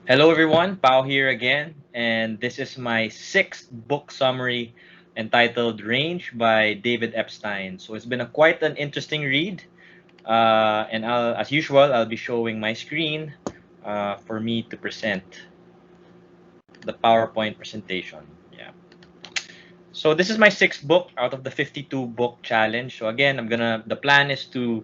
Hello everyone, Pao here again, and this is my sixth book summary entitled Range by David Epstein. So it's been quite an interesting read, and as usual, I'll be showing my screen for me to present the PowerPoint presentation. Yeah. So this is my sixth book out of the 52 book challenge. So again, the plan is to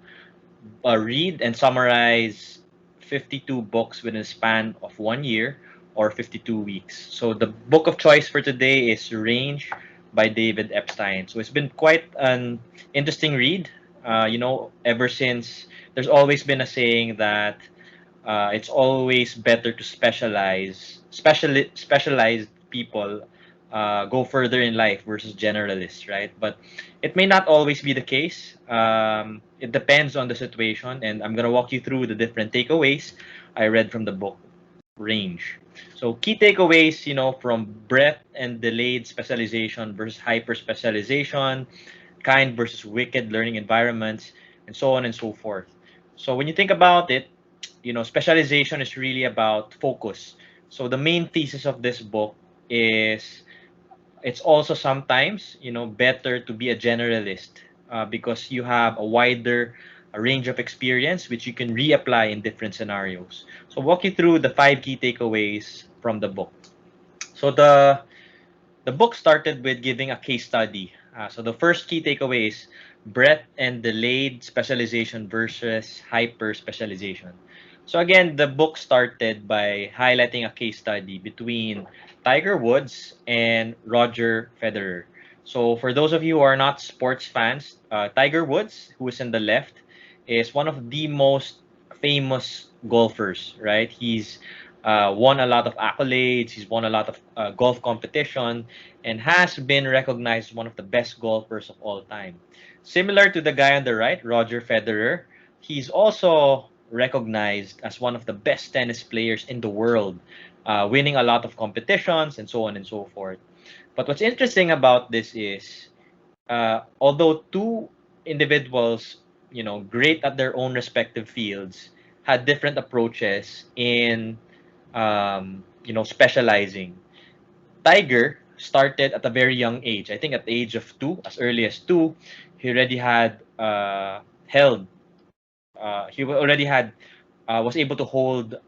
read and summarize 52 books within a span of 1 year or 52 weeks. So the book of choice for today is Range by David Epstein. So it's been quite an interesting read. Ever since there's always been a saying that it's always better to specialized people go further in life versus generalists, right? But it may not always be the case. It depends on the situation, and I'm gonna walk you through the different takeaways I read from the book Range. So key takeaways, from breadth and delayed specialization versus hyper specialization, kind versus wicked learning environments, and so on and so forth. So when you think about it, specialization is really about focus. So the main thesis of this book is it's also sometimes, better to be a generalist because you have a wider range of experience which you can reapply in different scenarios. So walk you through the five key takeaways from the book. So the book started with giving a case study. So the first key takeaway is breadth and delayed specialization versus hyper specialization. So again, the book started by highlighting a case study between Tiger Woods and Roger Federer. So for those of you who are not sports fans, Tiger Woods, who is in the left, is one of the most famous golfers, right? He's won a lot of accolades. He's won a lot of golf competition and has been recognized as one of the best golfers of all time. Similar to the guy on the right, Roger Federer, he's also recognized as one of the best tennis players in the world, winning a lot of competitions and so on and so forth. But what's interesting about this is, although two individuals, great at their own respective fields, had different approaches in specializing. Tiger started at a very young age. I think at the age of two, as early as two, he already had held. He already had was able to hold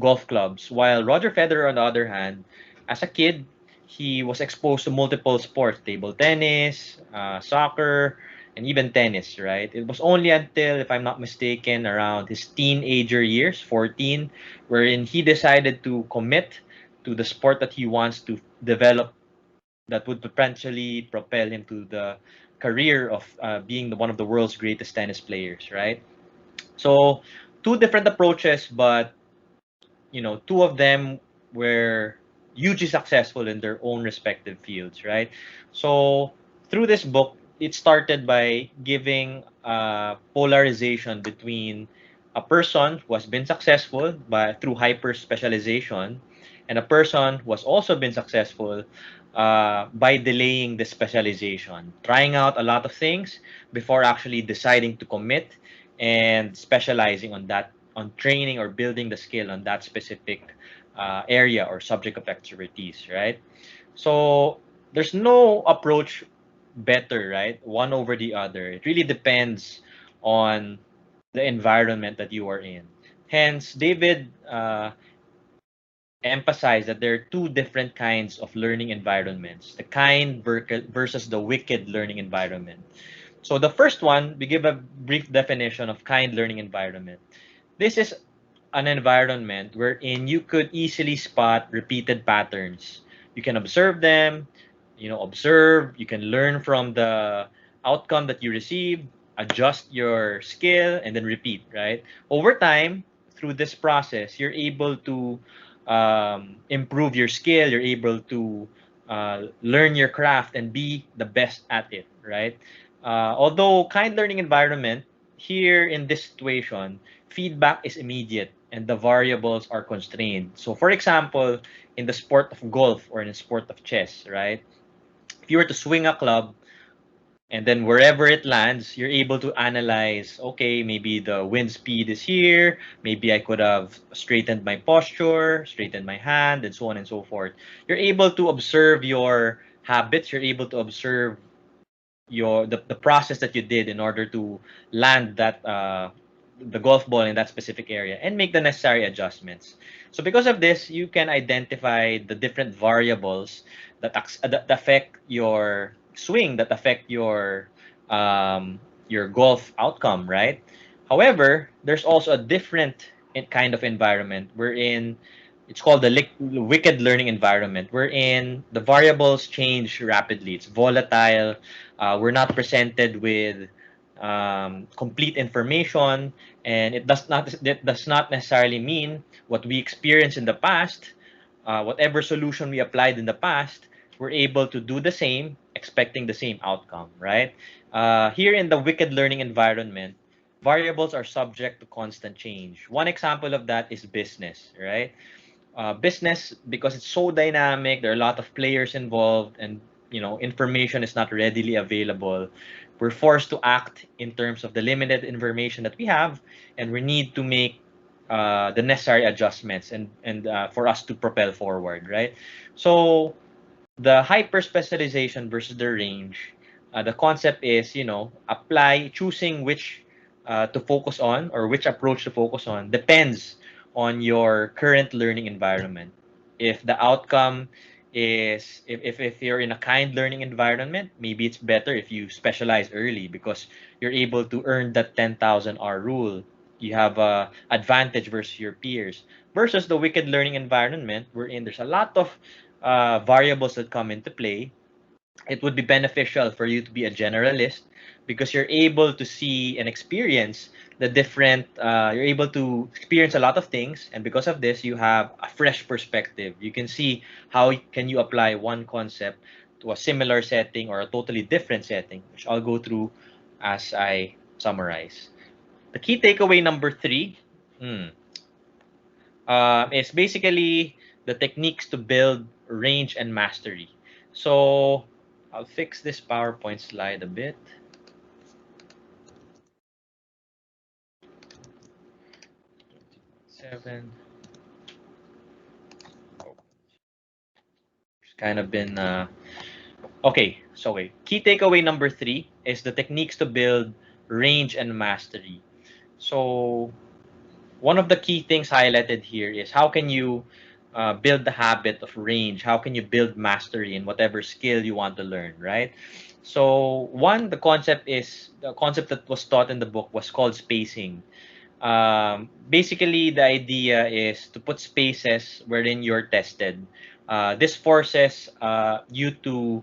golf clubs. While Roger Federer, on the other hand, as a kid, he was exposed to multiple sports: table tennis, soccer, and even tennis. Right. It was only until, if I'm not mistaken, around his teenager years, 14, wherein he decided to commit to the sport that he wants to develop that would potentially propel him to the career of being one of the world's greatest tennis players, right? So, two different approaches, but two of them were hugely successful in their own respective fields, right? So, through this book, it started by giving polarization between a person who has been successful through hyper specialization and a person who has also been successful by delaying the specialization, trying out a lot of things before actually deciding to commit and specializing on that, on training or building the skill on that specific area or subject of expertise, right? So there's no approach better, right? One over the other. It really depends on the environment that you are in. Hence, David emphasized that there are two different kinds of learning environments: the kind versus the wicked learning environment. So the first one, we give a brief definition of kind learning environment. This is an environment wherein you could easily spot repeated patterns. You can observe them, you can learn from the outcome that you receive, adjust your skill, and then repeat, right? Over time, through this process, you're able to improve your skill, you're able to learn your craft and be the best at it, right? Although kind learning environment, here in this situation, feedback is immediate and the variables are constrained. So for example, in the sport of golf or in the sport of chess, right? If you were to swing a club And then wherever it lands, you're able to analyze, okay, maybe the wind speed is here. Maybe I could have straightened my posture, straightened my hand, and so on and so forth. You're able to observe your habits. You're able to observe the process that you did in order to land that the golf ball in that specific area and make the necessary adjustments. So because of this, you can identify the different variables that affect your swing, that affect your golf outcome, right? However, there's also a different kind of environment wherein it's called the wicked learning environment, wherein the variables change rapidly. It's volatile. We're not presented with complete information, and that does not necessarily mean what we experienced in the past, whatever solution we applied in the past, we're able to do the same, expecting the same outcome, right? Here in the wicked learning environment, variables are subject to constant change. One example of that is business, right? Business, because it's so dynamic, there are a lot of players involved, and information is not readily available. We're forced to act in terms of the limited information that we have, and we need to make the necessary adjustments and for us to propel forward, right? So the hyper specialization versus the range, the concept is, apply choosing which to focus on, or which approach to focus on, depends on your current learning environment. If the outcome is, if you're in a kind learning environment, maybe it's better if you specialize early, because you're able to earn that 10,000 hour rule. You have a advantage versus your peers. Versus the wicked learning environment, wherein there's a lot of variables that come into play. It would be beneficial for you to be a generalist, because you're able to see and experience the different, you're able to experience a lot of things, and because of this, you have a fresh perspective. You can see how can you apply one concept to a similar setting or a totally different setting, which I'll go through as I summarize. The key takeaway number 3, is basically the techniques to build range and mastery. So I'll fix this PowerPoint slide a bit. 7. It's kind of been okay. So wait. Key takeaway number 3 is the techniques to build range and mastery. So one of the key things highlighted here is how can you build the habit of range? How can you build mastery in whatever skill you want to learn, right? So the concept that was taught in the book was called spacing. Basically, the idea is to put spaces wherein you're tested. This forces you to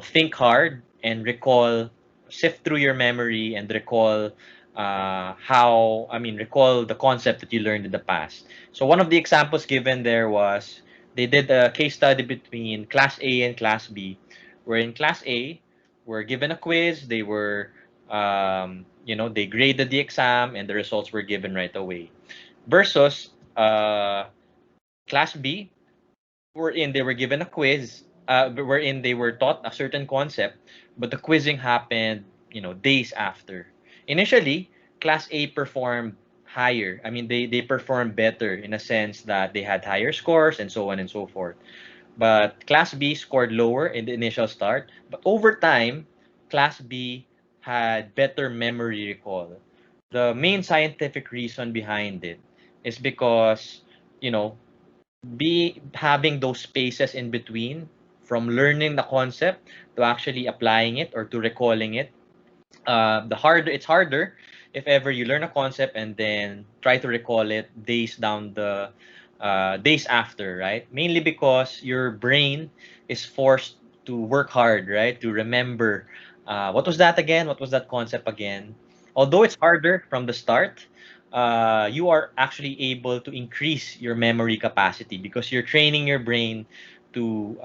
think hard and recall, sift through your memory and recall recall the concept that you learned in the past. So one of the examples given there was they did a case study between class A and class B, where in class A were given a quiz. They were they graded the exam and the results were given right away, versus class B, wherein they were given a quiz, wherein they were taught a certain concept, but the quizzing happened, days after. Initially, Class A performed higher. I mean, they performed better in a sense that they had higher scores and so on and so forth. But Class B scored lower in the initial start. But over time, Class B had better memory recall. The main scientific reason behind it is because, you know, be having those spaces in between from learning the concept to actually applying it or to recalling it. The harder it's harder if ever you learn a concept and then try to recall it days after, right? Mainly because your brain is forced to work hard, right? To remember what was that again? What was that concept again? Although it's harder from the start, you are actually able to increase your memory capacity because you're training your brain to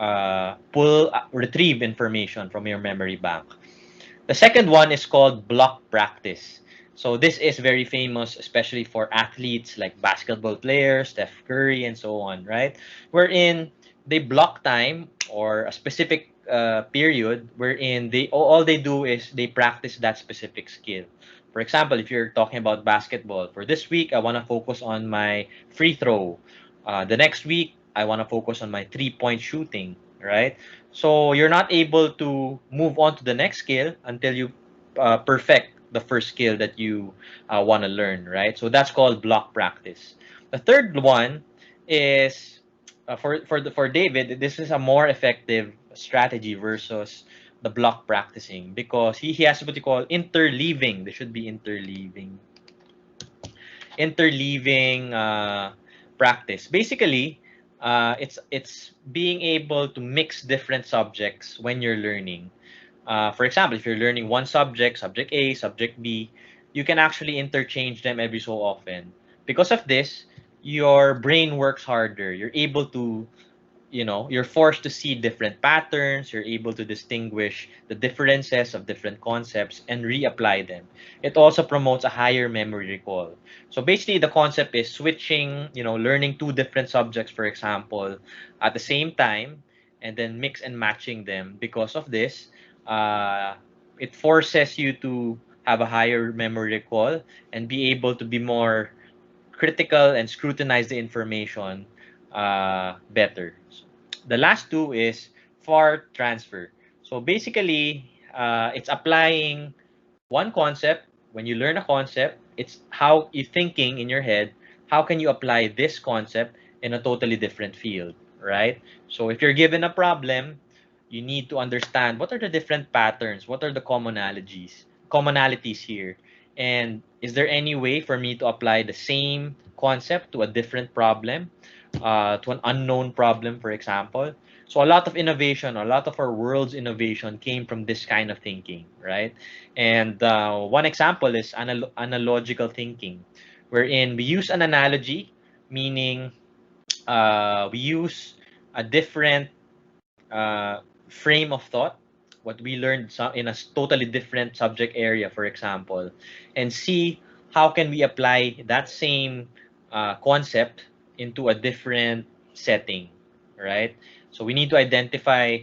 retrieve information from your memory bank. The second one is called block practice. So this is very famous, especially for athletes like basketball players, Steph Curry, and so on, right? Wherein they block time or a specific period wherein all they do is they practice that specific skill. For example, if you're talking about basketball, for this week I want to focus on my free throw. The next week I want to focus on my 3-point shooting, right? So you're not able to move on to the next skill until you perfect the first skill that you want to learn, right? So that's called block practice. The third one is for David. This is a more effective strategy versus the block practicing because he has what you call interleaving. There should be interleaving practice. Basically, it's being able to mix different subjects when you're learning. For example, if you're learning one subject, subject A, subject B, you can actually interchange them every so often. Because of this, your brain works harder. You're able to, you're forced to see different patterns. You're able to distinguish the differences of different concepts and reapply them. It also promotes a higher memory recall. So basically, the concept is switching, learning two different subjects, for example, at the same time, and then mix and matching them. Because of this, uh, it forces you to have a higher memory recall and be able to be more critical and scrutinize the information better. The last two is far transfer. So basically, it's applying one concept. When you learn a concept, it's how you thinking in your head. How can you apply this concept in a totally different field, right? So if you're given a problem, you need to understand what are the different patterns, what are the commonalities here, and is there any way for me to apply the same concept to a different problem, to an unknown problem, for example? So a lot of innovation, a lot of our world's innovation came from this kind of thinking, right? And one example is analogical thinking, wherein we use an analogy, meaning we use a different frame of thought, what we learned in a totally different subject area, for example, and see how can we apply that same concept into a different setting, right? So we need to identify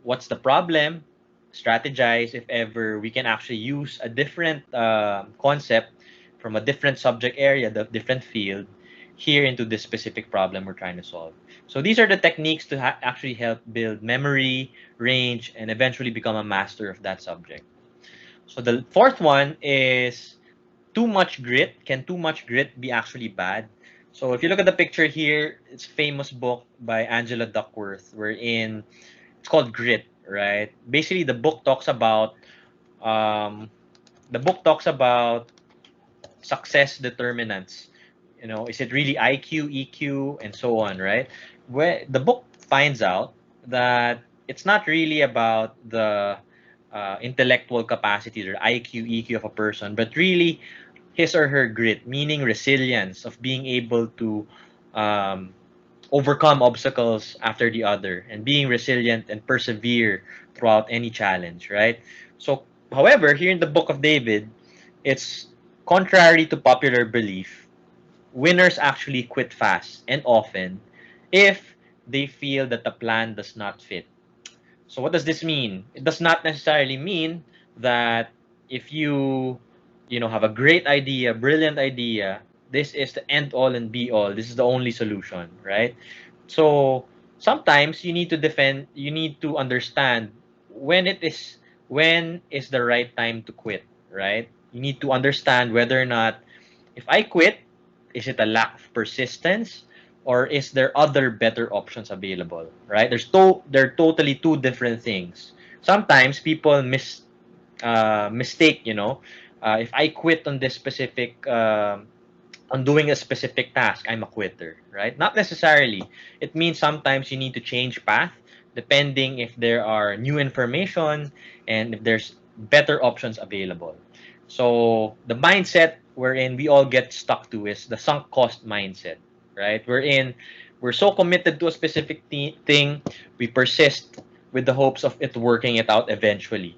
what's the problem, strategize if ever we can actually use a different concept from a different subject area, the different field, here into this specific problem we're trying to solve. So these are the techniques to actually help build memory, range, and eventually become a master of that subject. So the fourth one is too much grit. Can too much grit be actually bad? So if you look at the picture here, it's a famous book by Angela Duckworth, wherein it's called Grit, right? Basically, um, the book talks about success determinants. Is it really IQ, EQ, and so on, right? Where the book finds out that it's not really about the intellectual capacities or IQ, EQ of a person, but really his or her grit, meaning resilience of being able to um, overcome obstacles after the other and being resilient and persevere throughout any challenge, right? So, however, here in the book of David, it's contrary to popular belief. Winners actually quit fast and often if they feel that the plan does not fit. So what does this mean? It does not necessarily mean that if you have a great idea, brilliant idea, this is the end all and be all. This is the only solution, right? So sometimes you need to understand when is the right time to quit, right? You need to understand whether or not if I quit, is it a lack of persistence or is there other better options available, right? They're totally two different things. Sometimes people mistake, if I quit on this specific on doing a specific task, I'm a quitter, right? Not necessarily. It means sometimes you need to change path depending if there are new information and if there's better options available. So the mindset wherein we all get stuck to is the sunk cost mindset, right? We're so committed to a specific thing, we persist with the hopes of it working it out eventually.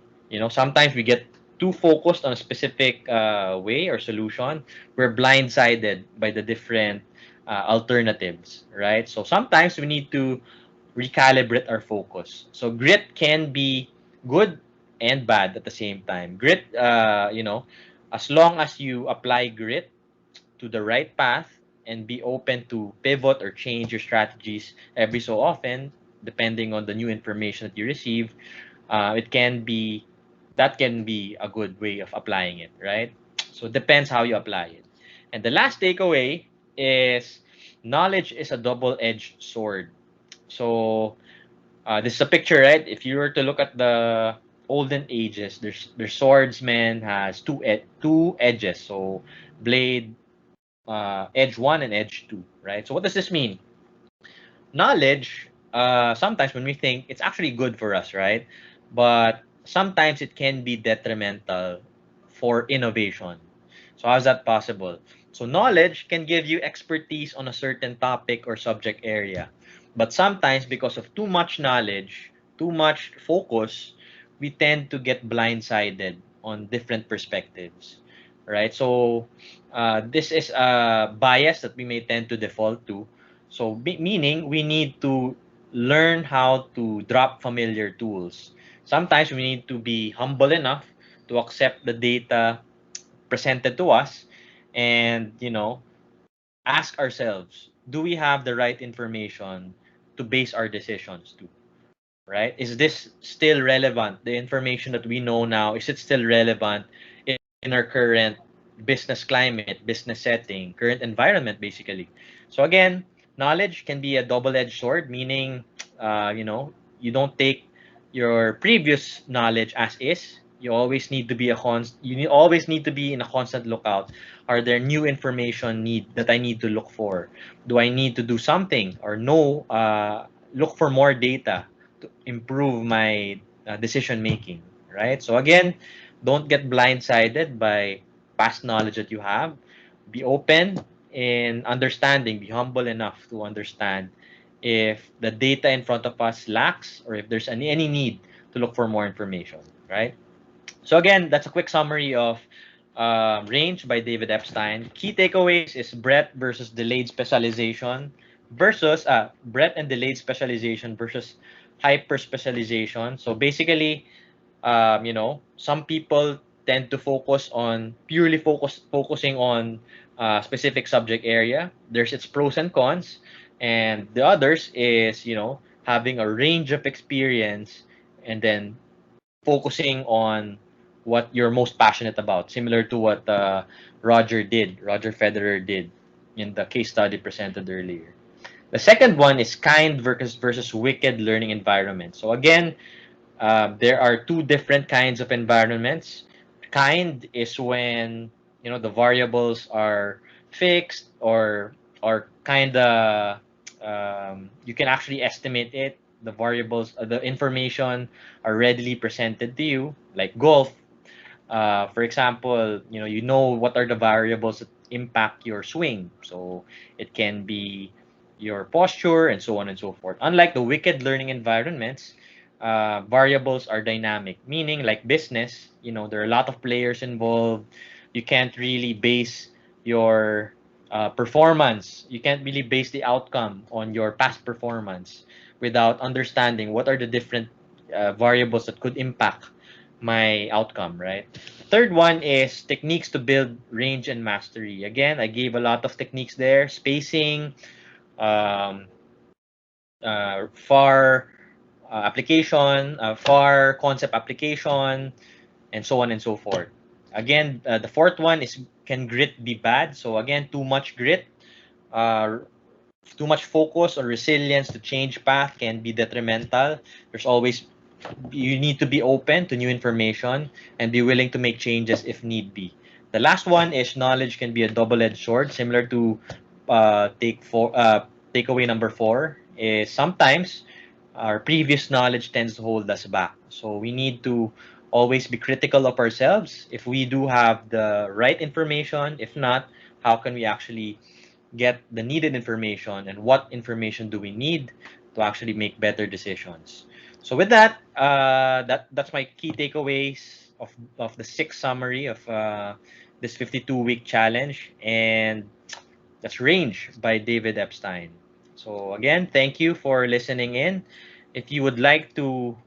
Sometimes we get too focused on a specific way or solution, we're blindsided by the different alternatives, right? So sometimes we need to recalibrate our focus. So grit can be good and bad at the same time. Grit, as long as you apply grit to the right path and be open to pivot or change your strategies every so often, depending on the new information that you receive, it can be that can be a good way of applying it, right? So it depends how you apply it. And the last takeaway is knowledge is a double-edged sword. So this is a picture, right? If you were to look at the olden ages, their swordsman has two edges. So blade edge one and edge two, right? So what does this mean? Knowledge, sometimes when we think it's actually good for us, right? But sometimes it can be detrimental for innovation. So how's that possible? So knowledge can give you expertise on a certain topic or subject area. But sometimes because of too much knowledge, too much focus, we tend to get blindsided on different perspectives, right? So this is a bias that we may tend to default to. So meaning we need to learn how to drop familiar tools. Sometimes we need to be humble enough to accept the data presented to us and, ask ourselves, do we have the right information to base our decisions to, right? Is this still relevant? The information that we know now, is it still relevant in our current business climate, business setting, current environment, basically? So again, knowledge can be a double-edged sword, meaning, you don't take your previous knowledge as is. You always need to be always need to be in a constant lookout. Are there new information that I need to look for? Do I need to do something or no? Look for more data to improve my decision making, right? So again, don't get blindsided by past knowledge that you have. Be open in understanding, be humble enough to understand if the data in front of us lacks or if there's any need to look for more information, right? So again, that's a quick summary of Range by David Epstein. Key takeaways is breadth versus delayed specialization versus breadth and delayed specialization versus hyper specialization. So basically, some people tend to focus on focusing on a specific subject area. There's its pros and cons, and the others is having a range of experience and then focusing on what you're most passionate about, similar to what Roger Federer did in the case study presented earlier. The second one is kind versus wicked learning environment. So again, there are two different kinds of environments. Kind is when the variables are fixed or kind of you can actually estimate it. The variables, the information are readily presented to you, like golf. For example, you know what are the variables that impact your swing. So it can be your posture and so on and so forth. Unlike the wicked learning environments, variables are dynamic, meaning like business, there are a lot of players involved. You can't really base your performance. You can't really base the outcome on your past performance without understanding what are the different variables that could impact my outcome, right? Third one is techniques to build range and mastery. Again, I gave a lot of techniques there: spacing, um, far application, far concept application, and so on and so forth. Again, the fourth one is, can grit be bad? So again, too much grit, uh, too much focus or resilience to change path can be detrimental. There's always You need to be open to new information and be willing to make changes if need be. The last one is knowledge can be a double-edged sword, similar to takeaway number 4 is sometimes our previous knowledge tends to hold us back. So we need to always be critical of ourselves. If we do have the right information, if not, how can we actually get the needed information, and what information do we need to actually make better decisions? So with that, that's my key takeaways of the sixth summary of this 52-week challenge, and that's Range by David Epstein. So again, thank you for listening in. If you would like to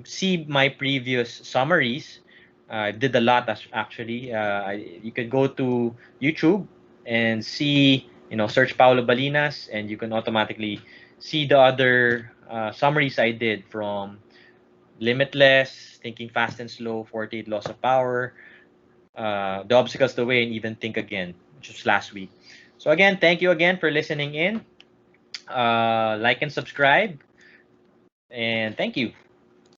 see my previous summaries, I did a lot actually. You could go to YouTube and see, search Paulo Balinas, and you can automatically see the other summaries I did from Limitless, Thinking Fast and Slow, 48 Laws of Power, The Obstacles the Way, and even Think Again, which was last week. So again, thank you again for listening in. Like and subscribe, and thank you.